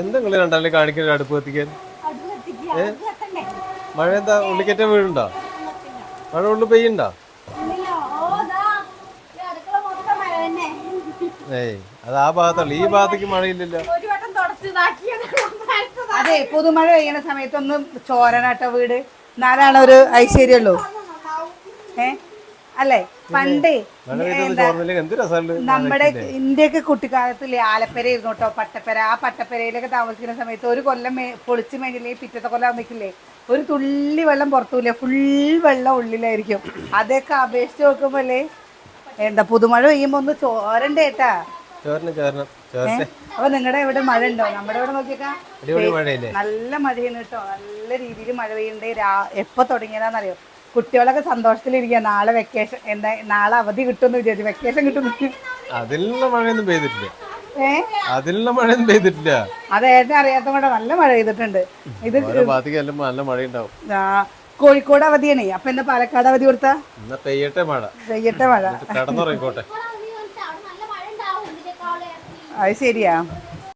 എന്തെങ്കിലും രണ്ടാലും കാണിക്കുന്ന അടുപ്പ് കത്തിക്കാൻ മഴ എന്താ ഉള്ളിക്കറ്റം വീഴുണ്ടോ? മഴ ഉള്ളു പെയ്യണ്ടോ? ഏയ് അത് ആ ഭാഗത്തുള്ളു, ഈ ഭാഗത്തേക്ക് മഴയില്ലല്ലോ. അതെ, പുതുമഴ പെയ്യണ സമയത്തൊന്നും ചോരനാട്ട വീട് നാലാണ് ഒരു ഐശ്വര്യമുള്ളൂ. അല്ലേ? പണ്ട് നമ്മുടെ ഇന്ത്യക്ക് കുട്ടിക്കാലത്തില്ലേ ആലപ്പരയായിരുന്നു കേട്ടോ പട്ടപ്പര. ആ പട്ടപ്പരയിലൊക്കെ താമസിക്കുന്ന സമയത്ത് ഒരു കൊല്ലം പൊളിച്ച് മേഞ്ഞില്ലേ പിറ്റത്തെ കൊല്ലം ആവുമ്പോഴേക്കില്ലേ ഒരു തുള്ളി വെള്ളം പുറത്തൂല്ലേ, ഫുൾ വെള്ളം ഉള്ളിലായിരിക്കും. അതൊക്കെ അപേക്ഷിച്ച് നോക്കുമ്പോല്ലേ എന്താ പുതുമഴ പെയ്യുമ്പോ ഒന്ന് ചോരണ്ടേ ഏട്ടാ. അപ്പൊ നിങ്ങളുടെ ഇവിടെ മഴ ഉണ്ടോ? നമ്മുടെ ഇവിടെ നോക്കിയേക്കാ നല്ല മഴയാണ് കേട്ടോ, നല്ല രീതിയിൽ മഴ പെയ്യണ്ടേ. എപ്പോ തുടങ്ങിയതാന്നറിയോ? കുട്ടികളൊക്കെ സന്തോഷത്തിലിരിക്കുക, നാളെ വെക്കേഷൻ എന്താ, നാളെ അവധി കിട്ടുമെന്ന് വിചാരിച്ചു. വെക്കേഷൻ കിട്ടും. അതിലുള്ള മഴയൊന്നും പെയ്തിട്ടില്ല. അതിലുള്ള മഴയൊന്നും പെയ്തിട്ടില്ല. അത് ഏട്ടനെ അറിയാത്ത കൊണ്ട് നല്ല മഴ പെയ്തിട്ടുണ്ട്. ഇത് നല്ല മഴയുണ്ടാവും. കോഴിക്കോട് അവധിയാണ്. അപ്പൊ എന്താ പാലക്കാട് അവധി കൊടുത്താ? പെയ്യട്ടെ മഴ. പെയ്യട്ടെ മഴ. കടന്നുറങ്ങിക്കോട്ടെ. അത് ശരിയാ.